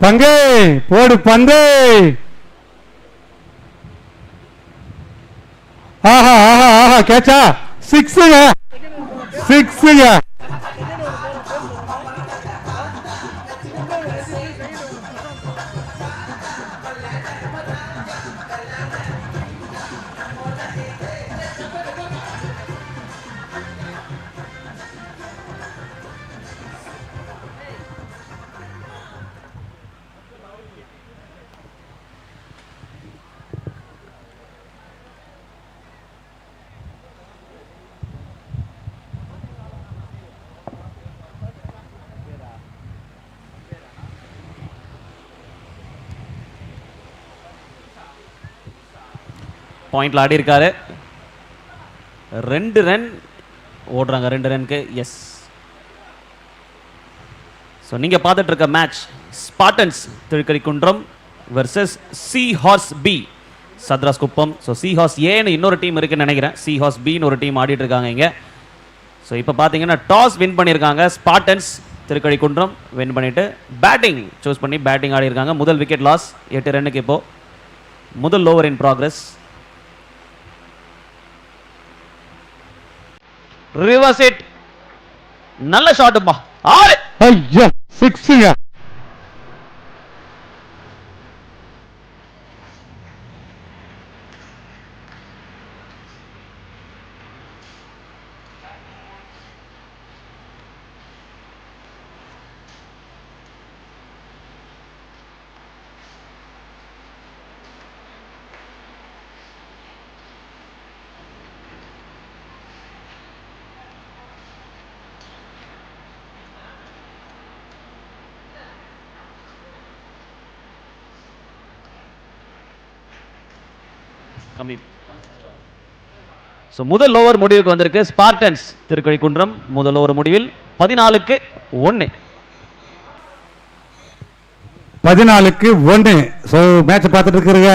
பங்கே போடு பந்து. ஆஹா ஆஹா ஆஹா கேட்சா. சிக்ஸுங்க சிக்ஸுங்க. பாயிண்ட்ல ஆடி இருக்காரு. 2 ரன் ஓடுறாங்க. 2 ரனுக்கு. எஸ். ஸோ நீங்க பார்த்துட்டு இருக்க match Spartans Thirukalukundram versus C horse B Sadras Kuppam. So C horse ஏன்னு இன்னொரு டீம் இருக்குன்னு நினைக்கிறேன். சி ஹார்ஸ் பின்னு ஒரு டீம் ஆடிட்டு இருக்காங்க இங்க. ஸோ இப்போ பார்த்தீங்கன்னா டாஸ் வின் பண்ணியிருக்காங்க. ஸ்பார்டன்ஸ் திருக்கழிக்குன்றம் வின் பண்ணிட்டு பேட்டிங் சூஸ் பண்ணி பேட்டிங் ஆடி இருக்காங்க. முதல் விக்கெட் லாஸ் 8 ரன்னுக்கு. இப்போ முதல் over in progress. Reverse hit. நல்ல ஷாட்டுப்பா. ஆறு. ஐயா சிக்ஸுங்க. ஸோ முதல் ஓவர் முடிவுக்கு வந்திருக்கு. ஸ்பார்டன்ஸ் திருக்கழிக்குன்றம் முதல் ஓவர் முடிவில் 14க்கு 1. 14க்கு 1. ஸோ மேட்ச் பார்த்துட்டு இருக்கிற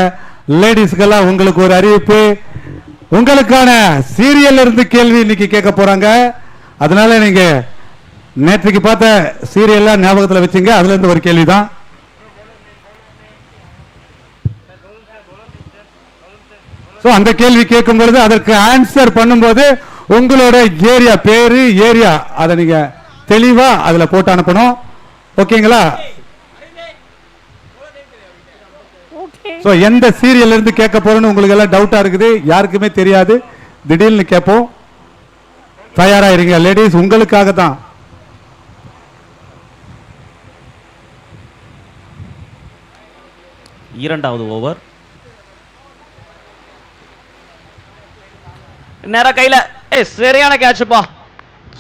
லேடிஸ்க்கெல்லாம் உங்களுக்கு ஒரு அறிவிப்பு. உங்களுக்கான சீரியல் இருந்து கேள்வி இன்னைக்கு கேட்க போறாங்க. அதனால நீங்க நேற்றுக்கு பார்த்த சீரியல்லாம் ஞாபகத்தில் வச்சுங்க. அதுல இருந்து ஒரு கேள்வி தான். அந்த கேள்வி கேட்கும் பொழுது அதற்கு ஆன்சர் பண்ணும்போது உங்களோட ஏரியா பேரு ஏரியா அதை நீங்க தெளிவா அதுல போட்டு அனுப்பணும். ஓகேங்களா? எந்த சீரியல் இருந்து கேட்க போறோம்னு உங்களுக்கு எல்லாம் டவுட்டா இருக்குது. யாருக்குமே தெரியாது. திடீர்னு கேட்போம். தயாரா இருங்க லேடிஸ், உங்களுக்காக தான். இரண்டாவது ஓவர். நேரா கையில சரியான கேட்ச்ப்பா.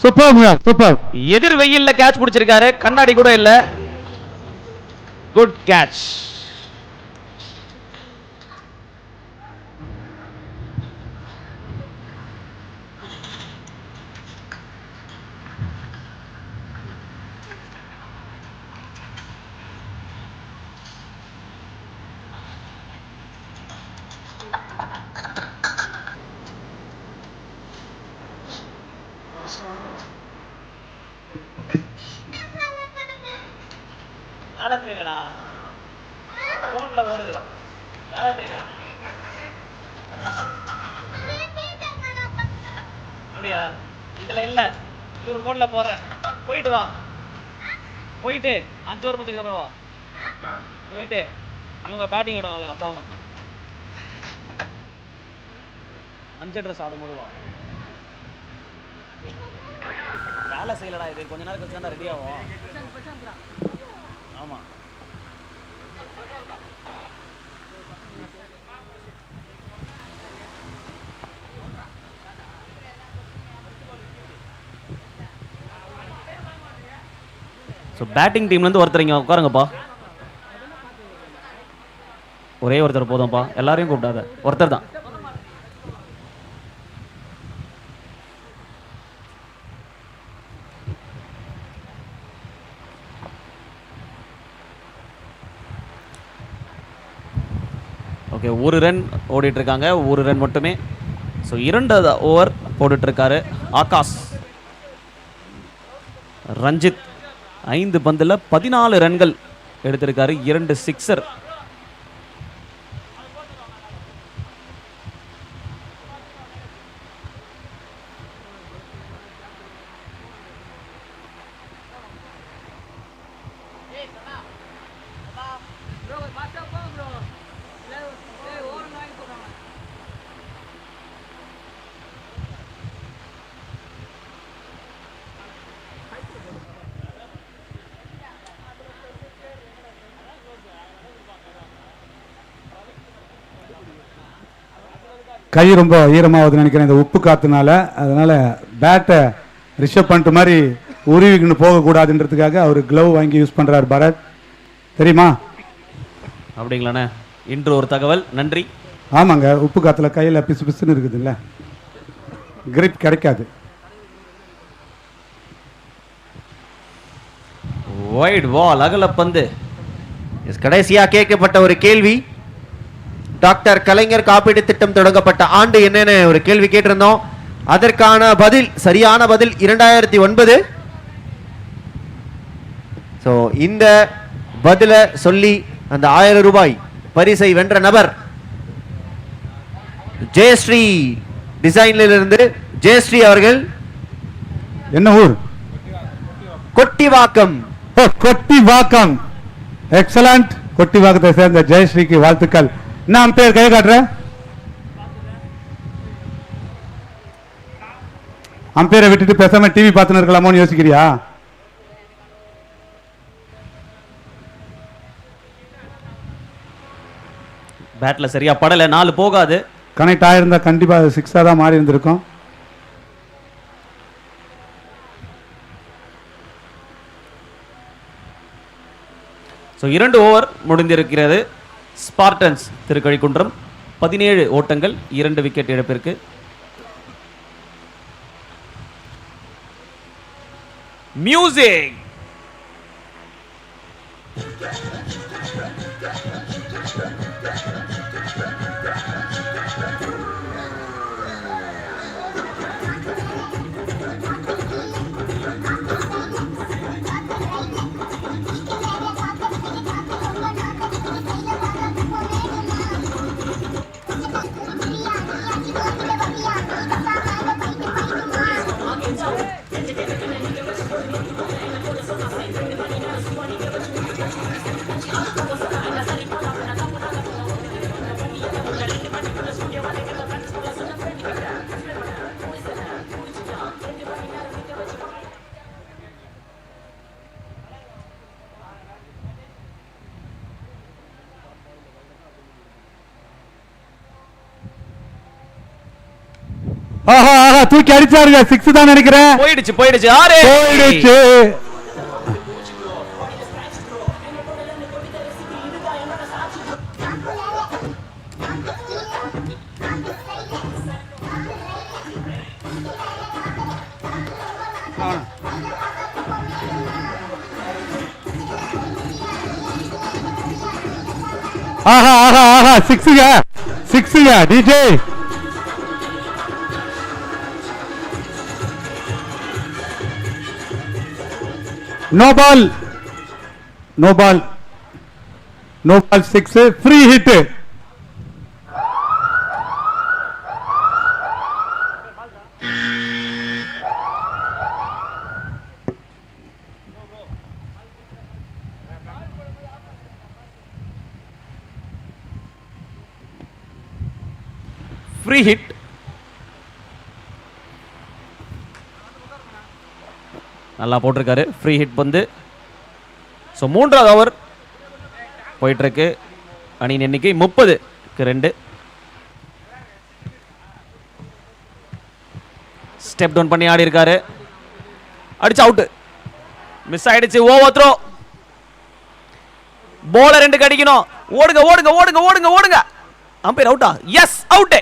Super super. எதிர் வெயில்ல கேட்ச் பிடிச்சிருக்காரு. கண்ணாடி கூட இல்ல. Good catch. இதுல இல்ல ஒரு போன்ல போறேன். போயிட்டு வா. போயிட்டு 5 ஓவர் முடிஞ்சதுக்கு அப்புறம் வா. போயிட்டு இவங்க பேட்டிங் விடுவாங்க. அப்புறம் 5 ட்ரெஸ் ஆடும்போது வா. வேலை செய்யலடா இது. கொஞ்ச நேரம் கழிச்சு தான் ரெடி ஆகும். ஆமா. ஸோ பேட்டிங் டீம்லேருந்து ஒருத்தர் இங்கே உட்காருங்கப்பா. ஒரே ஒருத்தர் போதும்ப்பா. எல்லாரையும் கூப்பிடாத. ஒருத்தர் தான். ஓகே, ஒரு ரன் ஓடிட்டு இருக்காங்க. ஒரு ரன் மட்டுமே. ஸோ 2வது ஓவர் போட்டுட்டு இருக்காரு ஆகாஷ். ரஞ்சித் 5 பந்தில் 14 ரன்கள் எடுத்திருக்காரு, 2 சிக்ஸர். கை ரொம்ப ஈரமாகுதுன்னு நினைக்கிறேன் இந்த உப்பு காத்துனால. அதனால பேட்டை ரிஷப் பண்ணிட்டு மாதிரி உருவிக்குன்னு போகக்கூடாதுன்றதுக்காக அவர் க்ளவ் வாங்கி யூஸ் பண்ணுறாரு பரத், தெரியுமா? அப்படிங்களாண்ணே, இன்று ஒரு தகவல், நன்றி. ஆமாங்க, உப்பு காத்துல கையில் பிசு பிசுன்னு இருக்குதுல்ல, கிரிப் கிடைக்காது. வைட் வால், அகலப்பந்து. கடைசியா கேட்கப்பட்ட ஒரு கேள்வி, டாக்டர் கலைஞர் காப்பீடு திட்டம் தொடங்கப்பட்ட ஆண்டு என்னன்னு ஒரு கேள்வி கேட்டிருந்தோம். அதற்கான பதில், சரியான பதில் 2009. ஸோ இந்த பதில சொல்லி அந்த 1000 ரூபாய் பரிசை வென்ற நபர் ஜெயஸ்ரீ டிசைன்ல இருந்து ஜெயஸ்ரீ அவர்கள். என்ன ஊர்? கொட்டிவாக்கம். கொட்டிவாக்கம், எக்ஸலண்ட். கொட்டிவாக்கத்தை சேர்ந்த ஜெயஸ்ரீக்கு வாழ்த்துக்கள். நான் பேர் கை காட்டுறேன். அம்பேரை விட்டுட்டு பேசாம டிவி பார்த்துன்னு இருக்கலாமோன்னு யோசிக்கிறியா? பேட்ல சரியா படல, 4 போகாது. கனெக்ட் ஆயிருந்தா கண்டிப்பா 6 தான் மாறி இருந்திருக்கும். ஸோ 2 ஓவர் முடிந்திருக்கிறது. ஸ்பார்டன்ஸ் திருக்கழிக்குன்றம் 17 ஓட்டங்கள், 2 விக்கெட் இழப்பிற்கு. மியூசிக். தூக்கி அடிச்சாருங்க, 6 தான் நினைக்கிறேன். போயிடுச்சு போயிடுச்சு, 6 போயிடுச்சு. ஆஹா ஆஹா ஆஹா, 6ங்க 6ங்க DJ. No ball, no ball, no ball, 6, free hit. Free hit. நல்லா போட்டிருக்காரு, ஃப்ரீ ஹிட் பந்து. ஸோ 3வது ஓவர் போயிட்டு இருக்கு. அணியின் எண்ணிக்கை 30க்கு 2. ஸ்டெப் டவுன் பண்ணி ஆடி இருக்காரு, அடிச்சு அவுட். மிஸ் ஆயிடுச்சு, ஓவர் த்ரோ. போலர் 2 அடிக்கணும். ஓடுங்க ஓடுங்க ஓடுங்க ஓடுங்க ஓடுங்க. அம்பையர் அவுட்டா? Yes, out.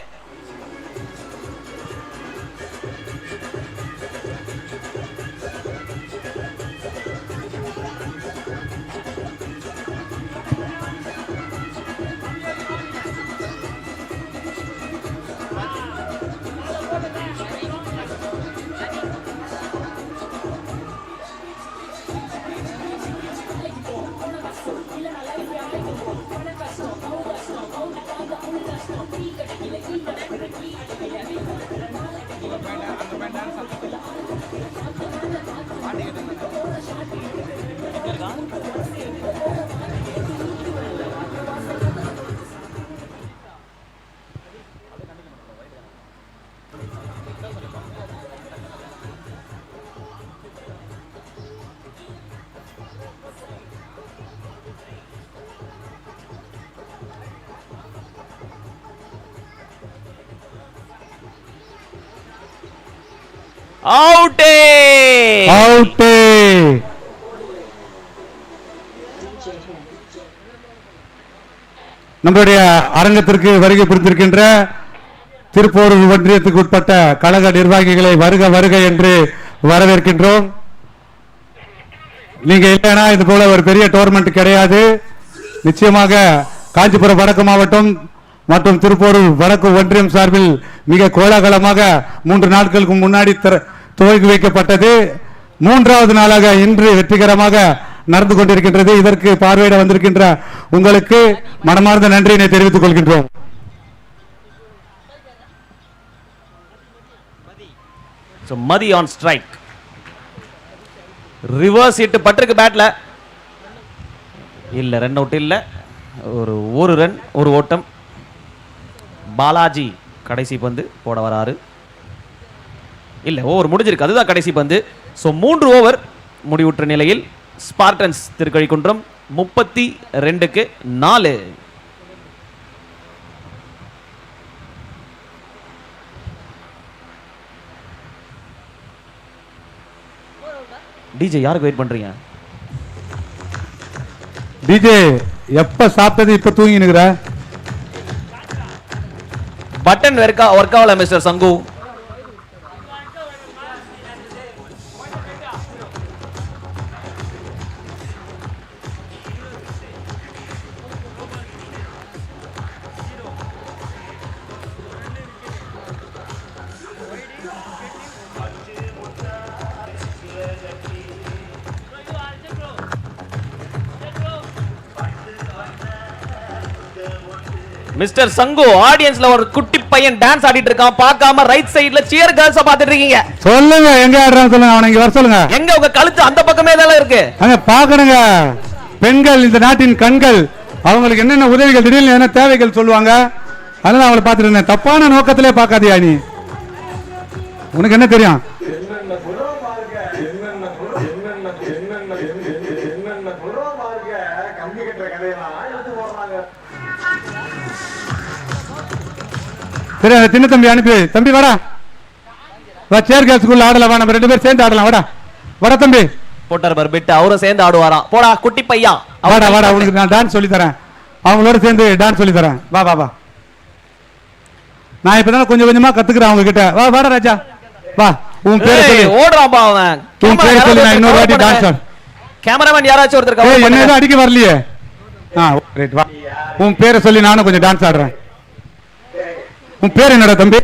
அவுட்டே. அவுட்டே. நம்முடைய அரங்கத்திற்கு வருகை புரிந்திருக்கின்ற திருப்போரூர் ஒன்றியத்துக்கு உட்பட்ட கழக நிர்வாகிகளை வருக வருக என்று வரவேற்கின்றோம். நீங்க இல்லைன்னா இது போல ஒரு பெரிய டோர்னமெண்ட் கிடையாது. நிச்சயமாக காஞ்சிபுரம் வடக்கு மாவட்டம் மற்றும் திருப்போரூர் வடக்கு ஒன்றியம் சார்பில் மிக கோலாகலமாக 3 நாட்களுக்கு முன்னாடி துவக்கி வைக்கப்பட்டது. 3வது நாளாக இன்று வெற்றிகரமாக நடந்து கொண்டிருக்கின்றது. இதற்கு பார்வையிட வந்திருக்கின்ற உங்களுக்கு மனமார்ந்த நன்றியினை தெரிவித்துக் கொள்கின்றோம். Mathi on strike. Reverse hit பட்டிருக்கு பேட்ல. இல்ல, ரன் அவுட் இல்ல. ஒரு ரன் ஒரு ஓட்டம். பாலாஜி கடைசி பந்து போட வராரு. இல்ல, ஓவர் முடிஞ்சிருக்கு. அதுதான் கடைசி பந்து. ஸோ 3 ஓவர் முடிவுற்ற நிலையில் ஸ்பார்டன்ஸ் திருக்கழிக்குன்றம் 32க்கு 4. டிஜே யாருக்கு வெயிட் பண்றீங்க? டிஜே எப்ப சாப்பிட்டது இப்ப தூங்கி நிக்கிற? பட்டன் ஒர்க் ஆகல மிஸ்டர் சங்கு. மிஸ்டர் சங்கு, ஆடியன்ஸ்ல ஒரு குட்டி பையன் டான்ஸ் ஆடிட்டு இருக்கான். பார்க்காம ரைட் சைடுல சியர் கேர்ள்ஸ் பாத்துட்டு இருக்கீங்க. சொல்லுங்க, எங்க ஆடுறான்னு சொல்லுங்க. அவனை இங்க வர சொல்லுங்க. எங்க உங்க கழுத்து அந்த பக்கமே தான் இருக்கு. அங்க பாக்கணுங்க. பெண்கள் இந்த நாட்டின் கண்கள். அவங்களுக்கு என்னென்ன உதவிகள், திடீர்னு என்ன தேவைகள் சொல்லுவாங்க. அதனால அவளை பார்த்துட்டு இருந்தேன். தப்பான நோக்கத்திலே பார்க்காதியா நீ. உனக்கு என்ன தெரியும்? சரி, அந்த சின்ன தம்பி அனுப்பி. தம்பி வாடா, வா. சேர் கேர்ள்ஸ்குள்ள ஆடலாம். நம்ம 2 பேரும் சேர்ந்து ஆடலாம். வாடா வாடா தம்பி. போட்டார் பார் பிட். அவரும் சேர்ந்து ஆடுவாராம். போடா குட்டி பையா. வாடா வாடா, உங்களுக்கு நான் டான்ஸ் சொல்லி தரேன். அவங்களோட சேர்ந்து டான்ஸ் சொல்லி தரேன். வா வா வா. நான் இப்பதான் கொஞ்சம் கொஞ்சமா கத்துக்கிறேன் அவங்க கிட்ட. வா வாடா ராஜா, வா. உன் பேர் சொல்லி ஓடுறான்பா அவன். உன் பேர் சொல்லி நான் இன்னொரு வாட்டி டான்ஸ் ஆடு. கேமராமேன் யாராச்சும் ஒருத்தர் கவர் என்ன பண்ணுங்க. எதுவும் அடிக்க வரலையே. ரைட், வா. உன் பேரை சொல்லி நானும் கொஞ்சம் டான்ஸ் ஆடுறேன். உன் பேர் என்னடா தம்பி?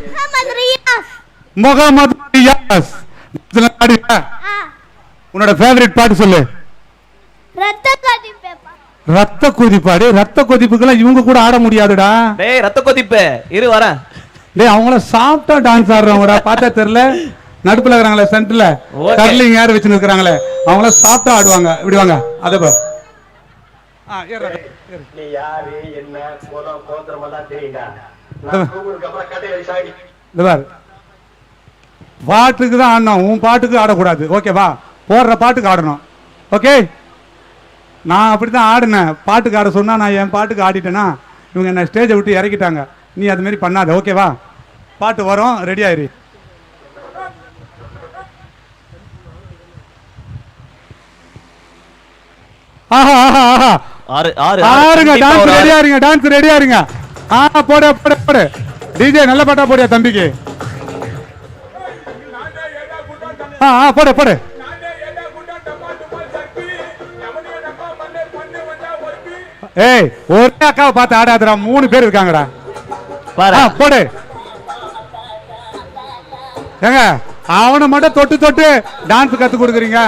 முகமது ரியாஸ். உன்னோட ஃபேவரட் பாட்டு சொல்லு. ரத்த கொதிப்பாடு. ரத்த கொதிப்புக்கெல்லாம் இவங்க கூட ஆட முடியாதுடா. டேய் ரத்த கொதிப்பு இரு வரேன். டேய் அவங்கள சாஃப்ட்டா டான்ஸ் ஆடுறவங்கடா. பார்த்தா தெரியல. நடுப்புல இருக்கறாங்களே சென்டர்ல கர்லிங் யார் வச்சு நிக்கறாங்களே அவங்கள சாஃப்ட்டா ஆடுவாங்க. இப்படி வாங்க. அத பாரு. நீ யாரு என்ன கோலம் கோத்திரம் எல்லாம் தெரியுங்க. நான் கூகுளுக்கு அப்புறம் கதை சாடி. இத பாரு. பாட்டுக்கு தான் ஆடணும். உன் பாட்டுக்கு ஆடக்கூடாது. ஓகேவா? போடுற பாட்டுக்கு ஆடணும். ஓகே? நான் அப்படித்தான் ஆடினேன். பாட்டுக்கு ஆட சொன்னா நான் என் பாட்டுக்கு ஆடிட்டேன்னா இவங்க என்ன ஸ்டேஜை விட்டு இறக்கிட்டாங்க. நீ அது மாதிரி பண்ணாத. ஓகேவா? பாட்டு வரும், ரெடி ஆயிரு. ஆஹா ஆஹா ஆஹா. ஆறுங்க. டான்ஸ் ரெடியா இருங்க. டான்ஸ் ரெடியா இருங்க. போடு போடு போடு. டிஜே நல்ல பாட்டா போடியா தம்பிக்கு. போடு போடு. ஏய், ஒரே அக்காவை பார்த்து ஆடாதடா. 3 பேர் இருக்காங்கடா. போடு. ஏங்க அவனை மட்டும் தொட்டு தொட்டு டான்ஸ் கத்து கொடுக்குறீங்க.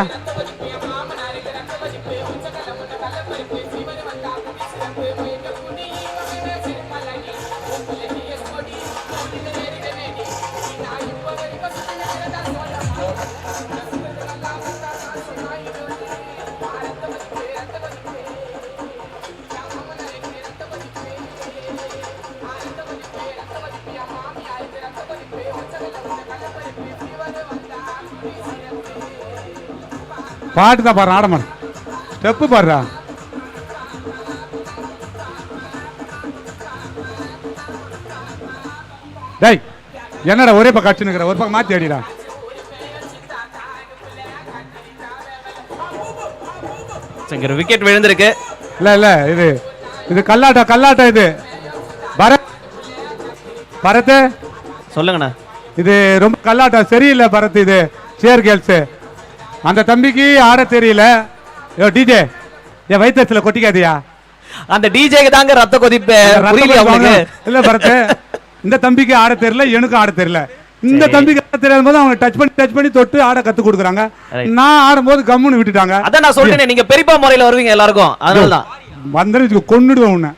பாட்டு தான் பாரு. ஆடமான ஸ்டெப்பு பாடுறா. டேய் என்னடா ஒரே பக்கம் அடிச்சுன்னுக்குற? ஒரு பக்கம் மாத்தி அடிடா. இங்க விக்கெட் விழுந்திருக்கு. இல்ல இது இது கல்லாட்டம் இது. பரத் சொல்லுங்கண்ணா. இது ரொம்ப கல்லாட்டம் சரியில்லை பரத். இது சேர் கேர்ள்ஸ் அந்த தம்பிக்கு ஆட தெரியல. டிஜே என் வயிற்றுல கொட்டிக்காதியா. அந்த டிஜேக்கு தாங்க ரத்த கொதிப்பு. இல்ல பரத், இந்த தம்பிக்கு ஆட தெரியல, எனக்கும் ஆட தெரியல. இந்த தம்பிக்கு ஆட தெரியாத போது அவங்க டச் பண்ணி தொட்டு ஆட கத்து கொடுக்குறாங்க. நான் ஆடும்போது கம்முன்னு விட்டுட்டாங்க. அதான் நான் சொல்றேன், நீங்க பெரியப்பா முறையில வருவீங்க எல்லாருக்கும், அதனாலதான் வந்து கொன்னுடுவேன் உன்னை.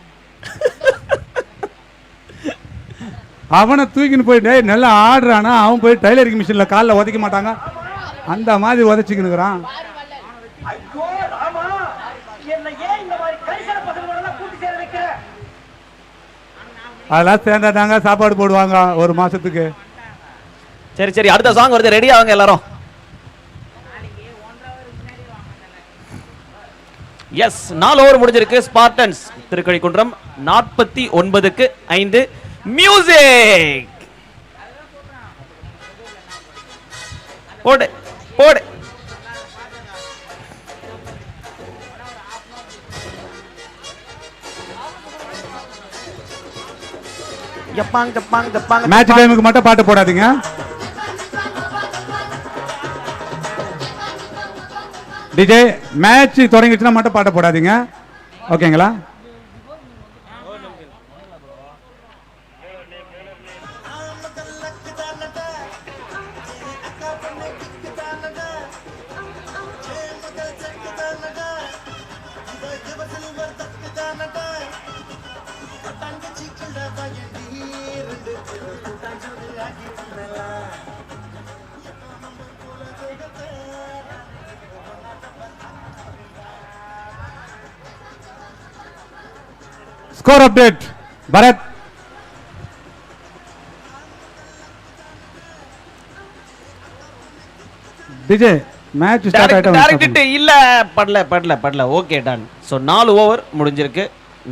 அவனை தூக்கின்னு போயிட்டு நல்லா ஆடுறானா, அவன் போய் டைலரிங் மிஷின்ல காலில் உதைக்க மாட்டாங்க, அந்த மாதிரி உதைச்சிக்கினுக்குறான். அதெல்லாம் சேர்ந்தாதாங்க சாப்பாடு போடுவாங்க ஒரு மாசத்துக்கு. சரி அடுத்த சாங் வருது, ரெடி ஆகுங்க எல்லாரும். எஸ், 4 ஓவர் முடிஞ்சிருக்கு. ஸ்பார்டன்ஸ் திருக்கழிக்குன்றம் 49க்கு 5. மியூசிக் போடு. மேட்ச் டைமுக்கு மட்டும் பாட்டு போடாதீங்க. டிஜே மேட்ச் தொடங்கிச்சுன்னா மட்டும் பாட்டு போடாதீங்க, ஓகேங்களா? Score update Bharat. DJ match start ஆயிட்டா? இல்ல படல. Okay done. சோ 4 ஓவர் முடிஞ்சிருக்கு.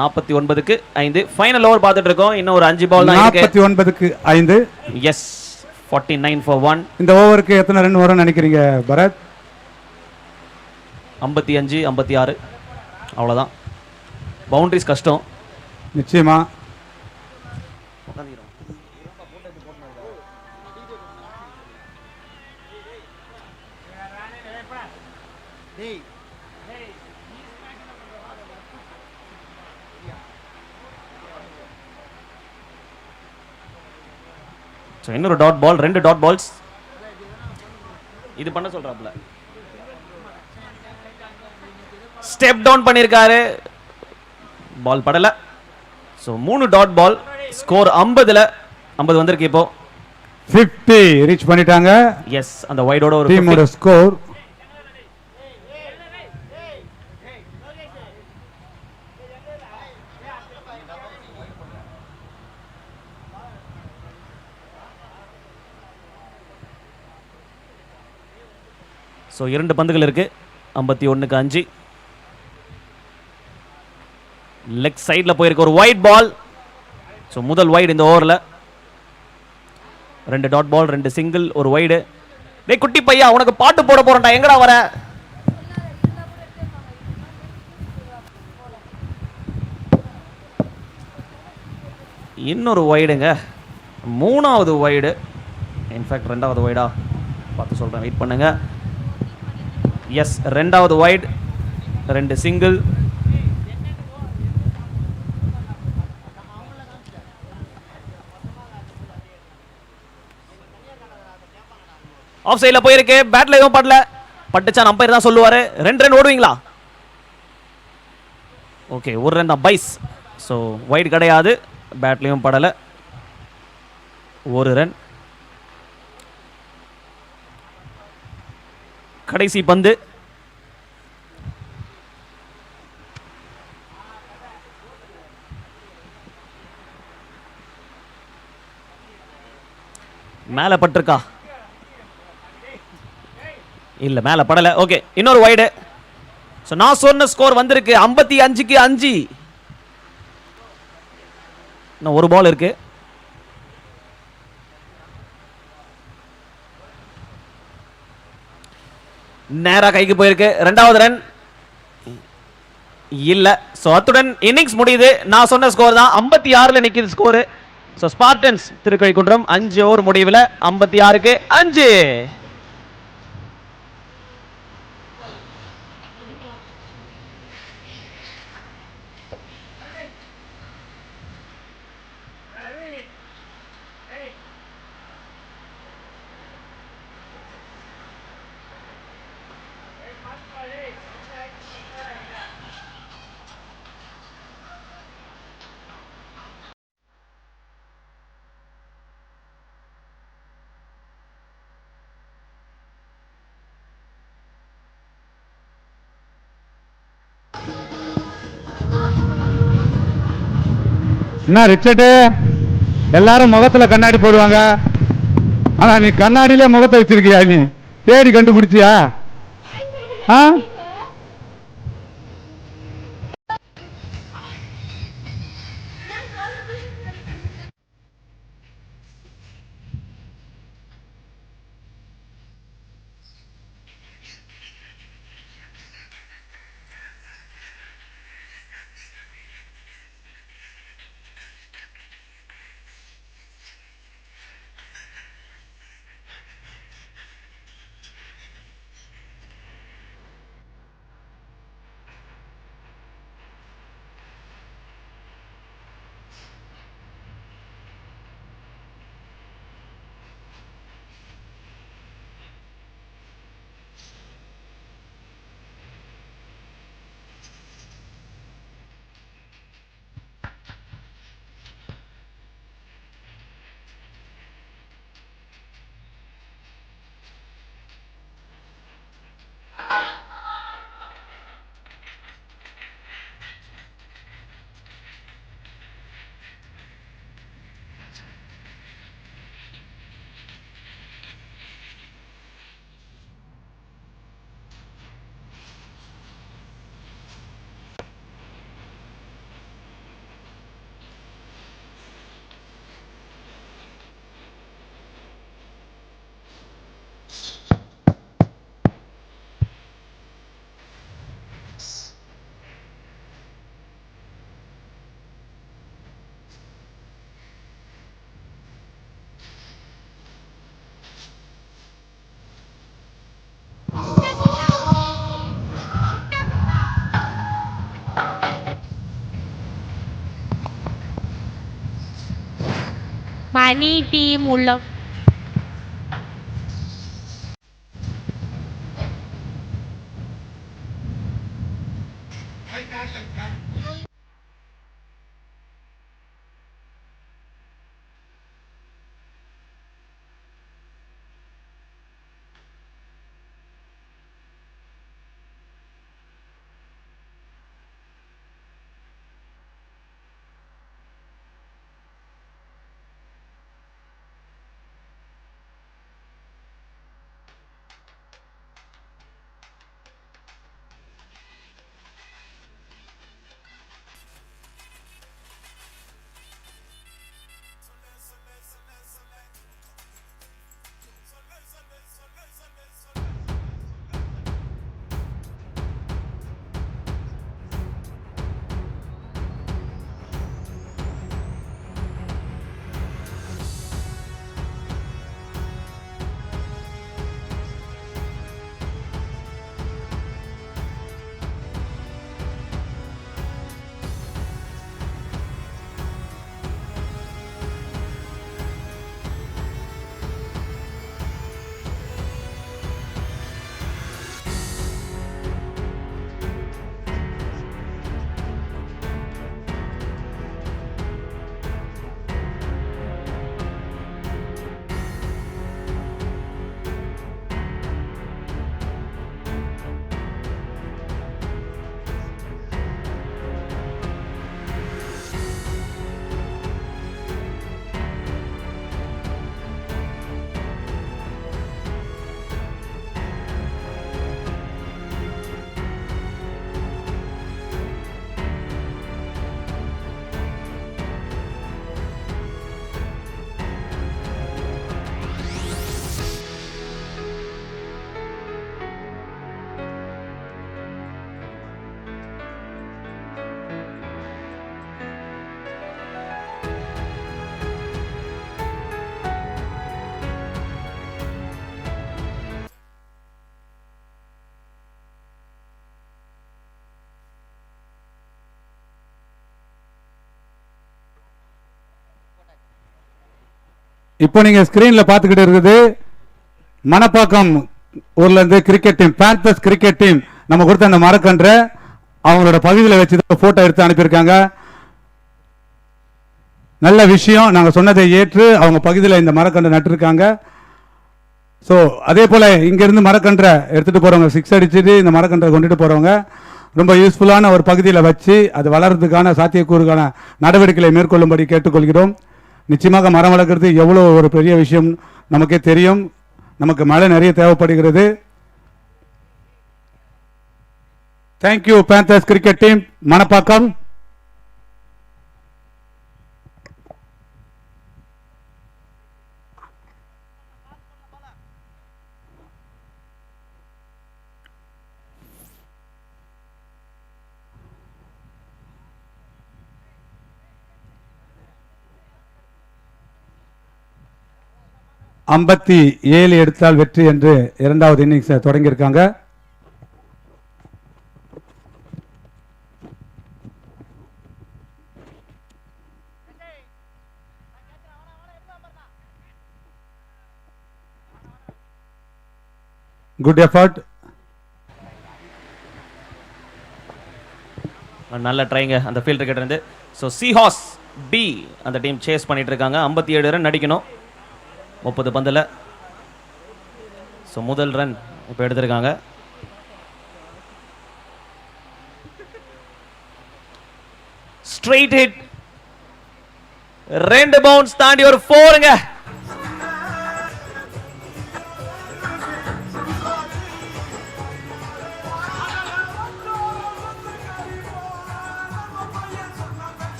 49க்கு 5. ஃபைனல் ஓவர் பார்த்துட்டு இருக்கோம். இன்னும் ஒரு 5 பால் தான் இருக்கு. 49க்கு 5. Yes, 49 for 1. இந்த ஓவருக்கு எத்தனை ரன் வரும்னு நினைக்கிறீங்க பரத்? 55 56 அவ்வளவுதான். பவுண்டரிஸ் கஷ்டம் நிச்சயமா. இன்னொரு டாட் பால், 2 டாட் பால்ஸ். இது பண்ண சொல்றாப்ல. ஸ்டெப் டவுன் பண்ணிருக்காரு, பால் படல. So 3 dot ball. ஸ்கோர் 50ல 50 வந்திருக்கு. இப்போ 50 ரீச் பண்ணிட்டாங்க. எஸ், அந்த வைடோட ஒரு டீமோட ஸ்கோர். சோ 2 பந்துகள் இருக்கு. 51க்கு 5. லெக் சைடுல போயிருக்கு ஒரு வைட் பால். சோ முதல் வைட் இந்த ஓவர்ல. 2 டாட் பால், 2 சிங்கிள், ஒரு வைடு. டேய் குட்டி பையா, உனக்கு பாட்டு போட போறேன்டா, எங்கடா வர? இன்னொரு வைடுங்க, 3வது வைடு. இன்ஃபேக்ட் 2வது வைடா பார்த்து சொல்றேன், வெயிட் பண்ணுங்க. எஸ், 2வது வைட், 2 சிங்கிள். ஆஃப் சைடுல போயிருக்கு. பேட்ல எதுவும் படல. பட்டுச்சா அம்பையர் தான் சொல்லுவாரு. 2 ரன் ஓடுவீங்களா? ஓகே, 1 ரன் தான் பைஸ். ஸோ வைட் கிடையாது, பேட்லையும் படல. 1 ரன். கடைசி பந்து. மேல பட்டிருக்கா? இல்ல, மேல படல. ஓகே, இன்னொரு வைடு. சோ நான் சொன்ன ஸ்கோர் வந்திருக்கு 55க்கு 5. இன்னும் ஒரு பால் இருக்கு. நேரா கைக்கு போயிருக்கு. 2வது ரன். இல்ல. சோ அத்துடன் இன்னிங்ஸ் முடியுது. நான் சொன்ன ஸ்கோர் தான் 56ல நிக்குது score. So Spartans Thirukalukundram 5 over முடிவுல 56க்கு 5. என்ன ரிச்சர்டு, எல்லாரும் முகத்துல கண்ணாடி போடுவாங்க, ஆனா நீ கண்ணாடியிலே முகத்தை வச்சிருக்கியா? நீ தேடி கண்டுபிடிச்சியா? ஆ, மணி டீம் உள்ள இப்போ நீங்க ஸ்கிரீன்ல பார்த்துக்கிட்டு இருக்குது மணப்பாக்கம் ஊர்ல இருந்து cricket team, panthers cricket team நம்ம கொடுத்த அந்த மரக்கன்றை அவங்களோட பகுதியில் வச்சு போட்டோ எடுத்து அனுப்பியிருக்காங்க. நல்ல விஷயம். நாங்கள் சொன்னதை ஏற்று அவங்க பகுதியில் இந்த மரக்கன்றை நட்டிருக்காங்க. ஸோ அதே போல் இங்கேருந்து மரக்கன்றை எடுத்துகிட்டு போகிறவங்க, 6 அடிச்சுட்டு இந்த மரக்கன்றை கொண்டுட்டு போகிறவங்க ரொம்ப யூஸ்ஃபுல்லான ஒரு பகுதியில் வச்சு அது வளர்றதுக்கான சாத்தியக்கூறுக்கான நடவடிக்கைகளை மேற்கொள்ளும்படி கேட்டுக்கொள்கிறோம். நிச்சயமாக மரம் வளர்க்குறது எவ்வளோ ஒரு பெரிய விஷயம் நமக்கே தெரியும். நமக்கு மழை நிறைய தேவைப்படுகிறது. Thank you panthers cricket team Manapakkam. ஐம்பத்தி 7 எடுத்தால் வெற்றி என்று 2வது இன்னிங்ஸ் தொடங்கியிருக்காங்க. Good effort. நல்ல ட்ரைங்க அந்த ஃபீல்டர் கிட்ட இருந்து. ஸோ சீஹார்ஸ் பி அந்த டீம் சேஸ் பண்ணிட்டு இருக்காங்க. 57 ரன் அடிக்கணும் 30 பந்தில். ஸோ முதல் ரன் இப்போ எடுத்திருக்காங்க. ஸ்ட்ரெயிட் ஹிட், 2 பவுன்ஸ் தாண்டி ஒரு 4ங்க.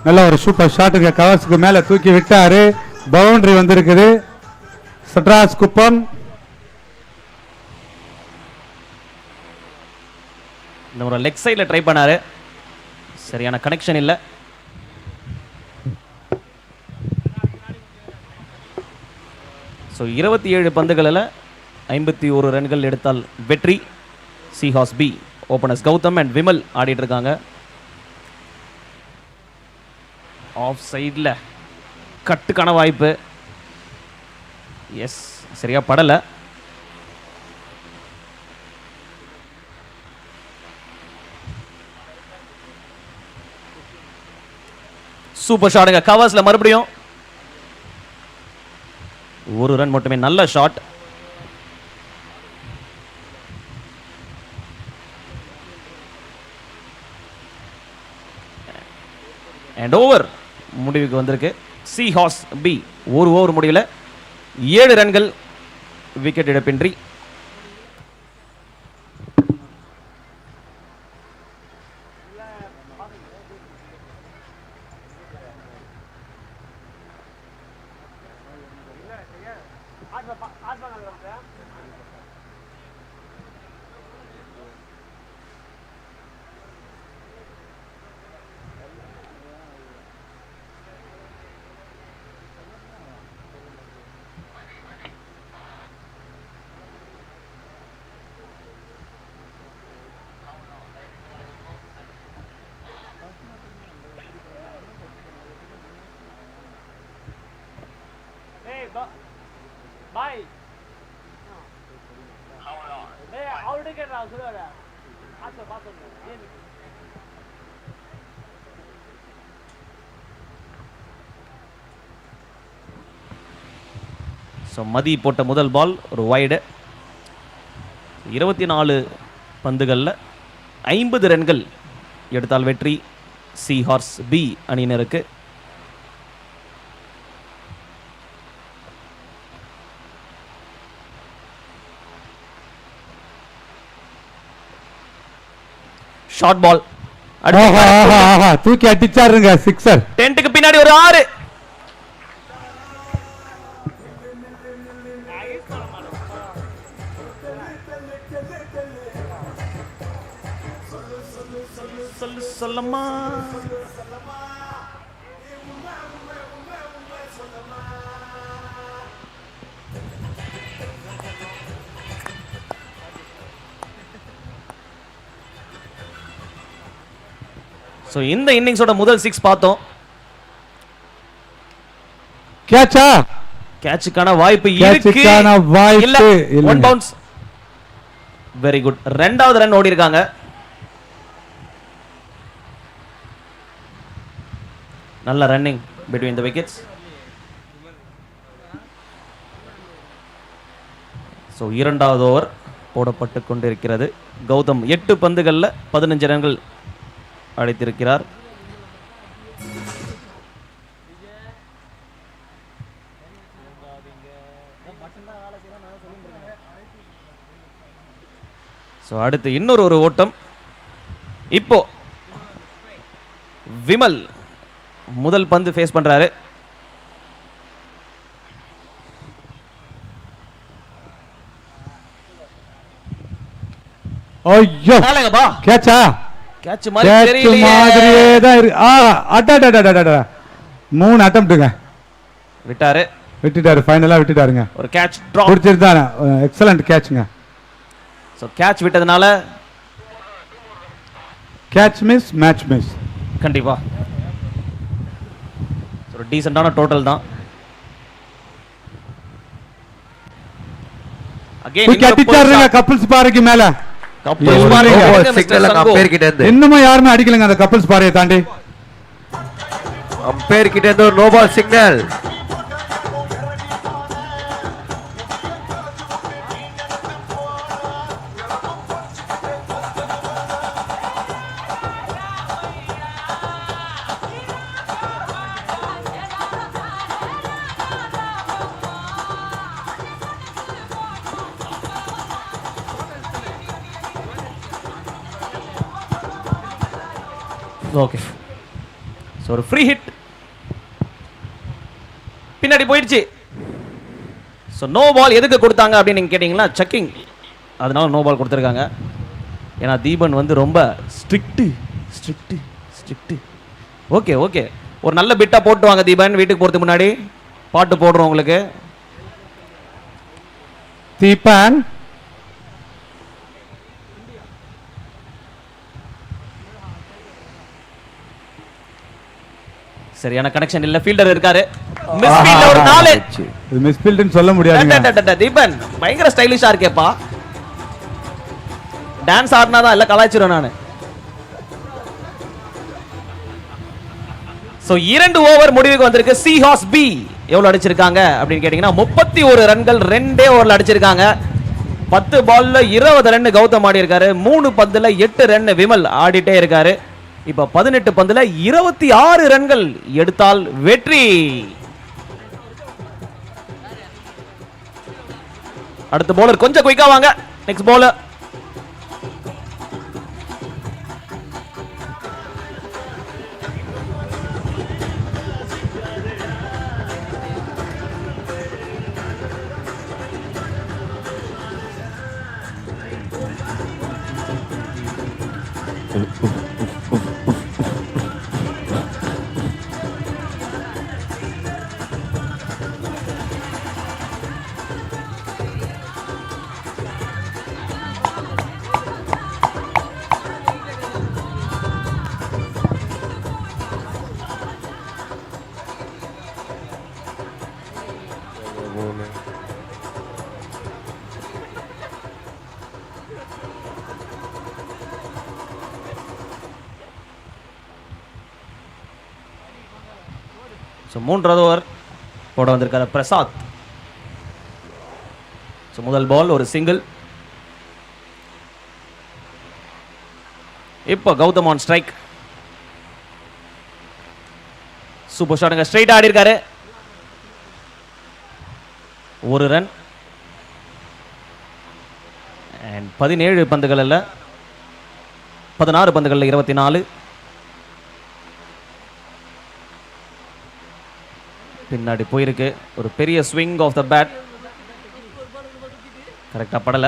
நல்ல ஒரு சூப்பர் ஷாட்டுங்க. கவர்ஸுக்கு மேல தூக்கி விட்டாரு. பவுண்டரி வந்திருக்குது. சட்ராஸ் குப்பம். இந்த ஒரு லெக் சைடில் ட்ரை பண்ணாரு, சரியான கனெக்ஷன் இல்லை. ஸோ 27 பந்துகளில் 51 ரன்கள் எடுத்தால் வெற்றி. Seahorse B openers Gautham and Vimal ஆடிட்டு இருக்காங்க. ஆஃப் சைடில் கட்டுக்கான வாய்ப்பு. எஸ், சரியா படல. சூப்பர் ஷாட்டுங்க. கவர்ஸ்ல மறுபடியும் 1 ரன் மட்டுமே. நல்ல ஷாட். அண்ட் ஓவர் முடிவுக்கு வந்திருக்கு. சீஹார்ஸ் பி ஒரு ஓவர் முடிவில் 7 ரன்கள், விக்கெட் இழப்பின்றி. ஸோ மதி போட்ட முதல் பால் ஒரு வைடு. 24 பந்துகளில் 50 ரன்கள் எடுத்தால் வெற்றி சீஹார்ஸ் பி அணியினருக்கு. ஷார்ட் பால் தூக்கி அடிச்சாருங்க. சிக்ஸர். டென்ட்டுக்கு பின்னாடி ஒரு 6. சொல்லம்மா ஸோ இந்த இன்னிங்ஸோட முதல் 6 பார்த்தோம். கேட்சா? கேட்சுக்கான வாய்ப்பு இருக்கு. கேட்சுக்கான வாய்ப்பு இல்ல. இல்லைங்க. One bounce. Very good. ரெண்டாவது ரன் ஓடி இருக்காங்க. நல்ல running between the wickets. So இரண்டாவது ஓவர் போடப்பட்டு கொண்டிருக்கிறது. கௌதம் 8 பந்துகளில் 15 ரன்கள் அடித்திருக்கிறார். ஸோ அடுத்து இன்னொரு ஒரு ஓட்டம். இப்போ விமல் முதல் பந்து ஃபேஸ் பண்றாரு. ஐயோ நாளைங்கப்பா கேட்சா? கேட்ச் மாதிரி கேட்ச் தெரியலையே. மாதிரியே தான் இருக்கு. அடடடடடட 3 அட்டம்ப்ட்டுங்க. விட்டாரு. விட்டுட்டாரு, ஃபைனலா விட்டுட்டாருங்க. ஒரு கேட்ச் டிராப். பிடிச்சிருந்தானே. எக்ஸலண்ட் கேட்ச்ங்க. ஸோ கேட்ச் விட்டதுனால கேட்ச் மிஸ், மேட்ச் மிஸ். கண்டிப்பா ஒரு டீசென்டான டோட்டல் தான். அடிச்சாருங்க கப்பிள்ஸ் பாறைக்கு மேல. சிக்னல் அம்பேர் கிட்ட இருந்து இன்னும் யாருமே அடிக்கலங்க அந்த கப்பிள்ஸ் பாறையை தாண்டி. அம்பேர் கிட்ட இருந்து ஒரு no ball signal. Okay. So ஒரு ஃப்ரீ ஹிட் பின்னாடி போயிடுச்சு. ஸோ நோ பால் எதுக்கு கொடுத்தாங்க அப்படின்னு நீங்கள் கேட்டிங்கன்னா செக்கிங், அதனால நோ பால் கொடுத்துருக்காங்க. ஏன்னா தீபன் வந்து ரொம்ப ஸ்ட்ரிக்ட்டு. ஓகே ஓகே, ஒரு நல்ல பிட்டாக போட்டு வாங்க தீபன். வீட்டுக்கு போகிறதுக்கு முன்னாடி பாட்டு போடுறோம் உங்களுக்கு. தீபன் சரியான கனெக்ஷன் இல்ல. ஃபீல்டர் இருக்காரு. மிஸ் ஃபீல்ட்ல ஒரு 4. இது மிஸ் ஃபீல்ட்னு சொல்ல முடியாதுங்க. தீபன் பயங்கர ஸ்டைலிஷா இருக்கேப்பா. டான்ஸ் ஆடினாதான் இல்ல கலாய்ச்சிரும் நானு. சோ 2 ஓவர் முடிவுக்கு வந்திருக்கு. சி ஹார்ஸ் பி எவ்வளவு அடிச்சிருக்காங்க அப்படின்னு கேட்டீங்கன்னா 31 ரன்கள் 2 ஓவர்ல அடிச்சிருக்காங்க. 10 பால்ல 20 ரன் கௌதம் ஆடி இருக்காரு. 3 பந்துல 8 ரன் விமல் ஆடிட்டே இருக்காரு. இப்ப 18 பந்துல 26 ரன்கள் எடுத்தால் வெற்றி. அடுத்த பவுலர் கொஞ்சம் குயிக்கா வாங்க. நெக்ஸ்ட் பவுலர் ஸோ 3வது ஓவர் போட வந்திருக்காரு பிரசாத். ஸோ முதல் பால் ஒரு சிங்கிள். இப்போ கௌதம் ஆன் ஸ்ட்ரைக். சூப்பர் ஷாட்டுங்க. ஸ்ட்ரைட் ஆடி இருக்காரு. ஒரு ரன். அண்ட் 17 பந்துகள் அல்ல 16 பந்துகள் 24. பின்னாடி போயிருக்கு. ஒரு பெரிய ஸ்விங் ஆஃப் த பேட். கரெக்டா படல.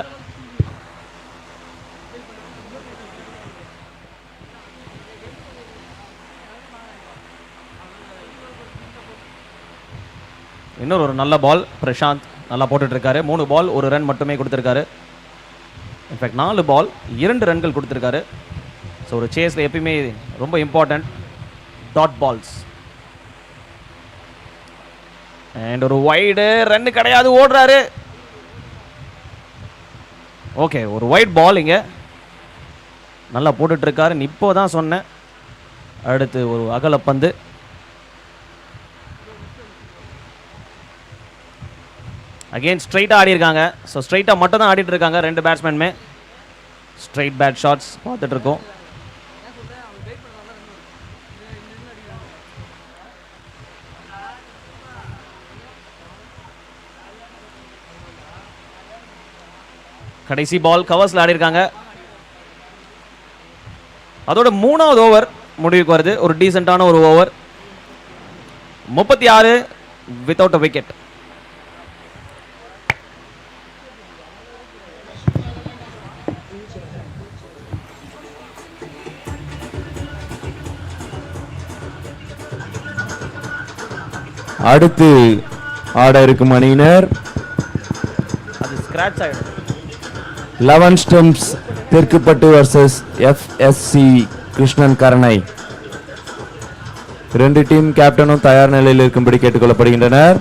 இன்னொரு ஒரு நல்ல பால். பிரசாந்த் நல்லா போட்டுட்டு இருக்காரு. 3 பால் 1 ரன் மட்டுமே கொடுத்திருக்காரு. இன்ஃபேக்ட் 4 பால் 2 ரன்கள் கொடுத்திருக்காரு. ஸோ ஒரு சேஸ்ல எப்பயுமே ரொம்ப இம்பார்ட்டன்ட் டாட் பால்ஸ். அண்ட் ஒரு வைடு, ரன் கிடையாது, ஓடுறாரு. ஓகே, ஒரு வைட் பால் இங்க நல்லா போட்டுட்டு இருக்காரு. இப்போ தான் சொன்னேன். அடுத்து ஒரு அகலப்பந்து. அகைன் ஸ்ட்ரைட்டாக ஆடி இருக்காங்க. ஸோ ஸ்ட்ரைட்டாக மட்டும் தான் ஆடிட்டு இருக்காங்க ரெண்டு பேட்ஸ்மேனுமே. ஸ்ட்ரைட் பேட் ஷாட்ஸ் பார்த்துட்டு இருக்கோம். கடைசி பால் கவர்ஸ்ல ஆடி இருக்காங்க. அதோட 3வது ஓவர் முடிவுக்கு வருது. ஒரு டீசென்டான ஒரு ஓவர். 36 without a wicket. அடுத்து ஆட இருக்கும் அணியினர் அது ஸ்கிராட்ச் ஆயிடும். 11 ஸ்டெம்ப்ஸ் தெற்குப்பட்டு வர்சஸ் FSC கிருஷ்ணன் கரணை. ரெண்டு டீம் கேப்டனும் தயார் நிலையில் இருக்கும்படி கேட்டுக்கொள்ளப்படுகின்றனர்.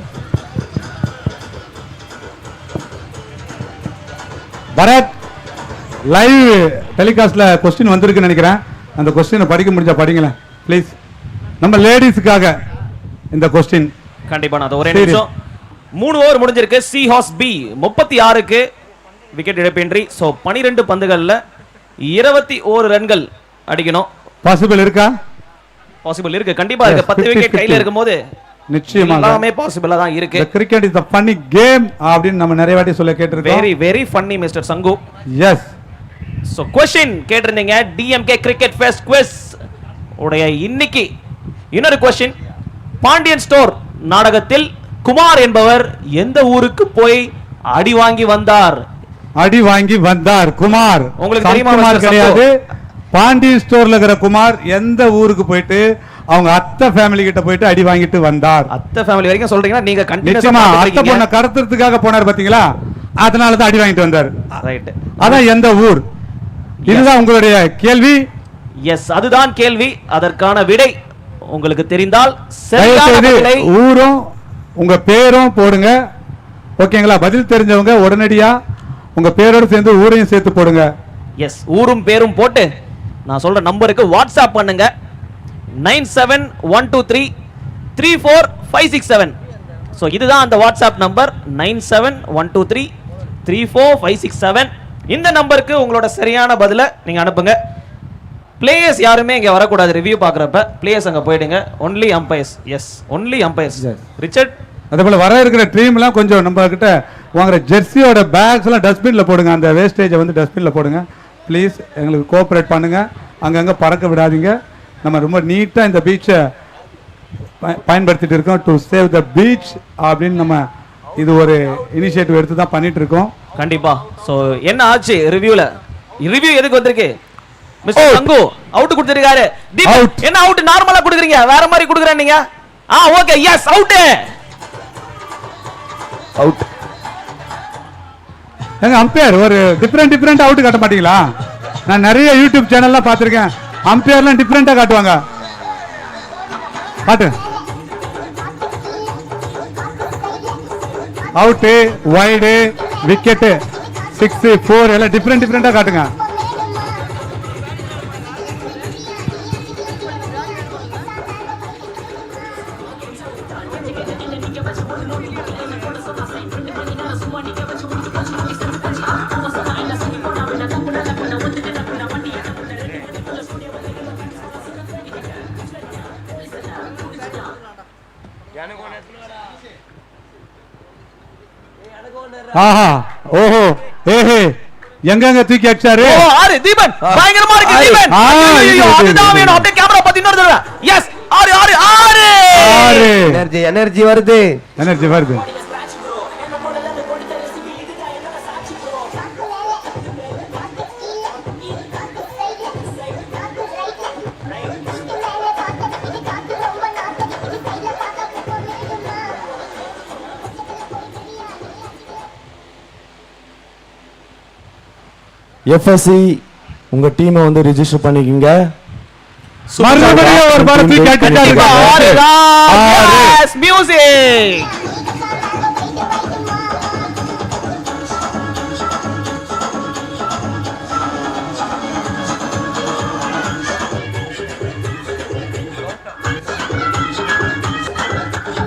பரத், லைவ் டெலிகாஸ்ட்ல கொஸ்டின் வந்திருக்குன்னு நினைக்கிறேன். அந்த கொஸ்டினை படிக்க முடிஞ்சா படிங்களேன் ப்ளீஸ். நம்ம லேடிஸ்க்காக இந்த கொஸ்டின். கண்டிப்பா நான் ஒரே நிமிஷம். 3 ஓவர் முடிஞ்சிருக்கு. சி ஹார்ஸ் பி 36க்கு விக்கெட் இழப்பின்றி. ஸோ 12 பந்துகள்ல 21 ரன்கள் அடிக்கணும். பாசிபிள் இருக்கா? பாசிபிள் இருக்கு, கண்டிப்பா இருக்கு. 10 விக்கெட் கையில இருக்கும்போது நிச்சயமா எல்லாமே பாசிபிளா தான் இருக்கு. Cricket is a funny game அப்படின்னு நம்ம நிறைய வாட்டி சொல்ல கேட்டிருக்கோம். வெரி வெரி ஃபன்னி மிஸ்டர் சங்கு. எஸ். சோ क्वेश्चन கேட்டிருந்தீங்க DMK கிரிக்கெட் ஃபெஸ்ட் குவிஸ் உடைய இன்னைக்கு இன்னொரு क्वेश्चन. பாண்டியன் ஸ்டோர் நாடகத்தில் குமார் என்பவர் எந்த ஊருக்கு போய் அடி வாங்கி வந்தார்? அடி வாங்கி வந்தார் குமார். உங்களுக்கு தெரியுமா? குமார் கிடையாது. பாண்டியன் ஸ்டோர்ல இருக்கிற குமார் எந்த ஊருக்கு போயிட்டு அவங்க அத்தை ஃபேமிலி கிட்ட போயிட்டு அடி வாங்கிட்டு வந்தார்? அத்தை ஃபேமிலி வரைக்கும் சொல்றீங்கன்னா நீங்க நிச்சயமா அத்தை பொண்ண கடத்துறதுக்காக போனார் பாத்தீங்களா, அதனால தான் அடி வாங்கிட்டு வந்தார். ரைட். அதான் எந்த ஊர்? இதுதான் உங்களுடைய கேள்வி. எஸ், அதுதான் கேள்வி. அதற்கான விடை உங்களுக்கு தெரிந்தால் சரியான பதிலை ஊரும் உங்க பேரும் போடுங்க. ஓகேங்களா? பதில் தெரிஞ்சவங்க உடனடியா உங்க பேரோட சேர்ந்து ஊரையும் சேர்த்து போடுங்க. எஸ், ஊரும் பேரும் போட்டு நான் சொல்ற நம்பருக்கு வாட்ஸ்அப் பண்ணுங்க. 9712334567. ஸோ இதுதான் அந்த வாட்ஸ்அப் நம்பர் 9712334567. இந்த நம்பருக்கு உங்களோட சரியான பதிலை நீங்க அனுப்புங்க. பிளேயர்ஸ் யாருமே இங்க வரக்கூடாது. ரிவ்யூ பார்க்குறப்ப பிளேயர்ஸ் அங்க போயிடுங்க. Only umpires. Yes, only umpires. Richard, அதே போல வர இருக்கிற டீம்லாம் கொஞ்சம் நம்ம கிட்ட வாங்குற ஜெர்சியோட பேக்ஸ் எல்லாம் டஸ்ட்பின்ல போடுங்க. அந்த வேஸ்டேஜை வந்து டஸ்ட்பின்ல போடுங்க ப்ளீஸ். எங்களுக்கு கோஆப்ரேட் பண்ணுங்க. அங்கங்க பறக்க விடாதீங்க. நம்ம ரொம்ப நீட்டா இந்த பீச்சை பயன்படுத்திட்டு இருக்கோம். டு சேவ் த பீச் அப்படின்னு நம்ம இது ஒரு இனிஷியேட்டிவ் எடுத்து தான் பண்ணிட்டு இருக்கோம். கண்டிப்பா. சோ என்ன ஆச்சு ரிவ்யூல? ரிவ்யூ எதுக்கு வந்திருக்கு? மிஸ்டர் சங்கு அவுட் கொடுத்திருக்காரு. என்ன அவுட்? நார்மலா கொடுக்குறீங்க, வேற மாதிரி கொடுக்குறேன் நீங்க. Okay, yes, out. அவுட். எங்க அம்பையர் ஒரு டிஃபரெண்ட் அவுட் காட்ட மாட்டீங்களா? நான் நிறைய யூடியூப் சேனல்லாம் பார்த்திருக்கேன். அம்பையர்லாம் டிஃபரெண்டா காட்டுவாங்க. காட்டு. அவுட், வைடு, விக்கெட், 6, 4 எல்லாம் டிஃபரெண்டா காட்டுங்க. ஆஹா, ஓஹோ, ஏஹே, எங்கங்க தூக்கி அடிச்சாரு? ஆறு தீபன், பயங்கரமா இருக்கு தீபன். ஐயோ, அதுதான் வேணும். அப்படியே கேமரா பார்த்து இன்னொரு தடவை. எஸ், ஆறு ஆறு ஆறு. எனர்ஜி வருது. எனர்ஜி வருது. FSC உங்க டீமை வந்து ரெஜிஸ்டர் பண்ணிக்கங்க. மறுபடியும் ஒரு பாரதி கேட்டுட்டாரு. மியூசிக்.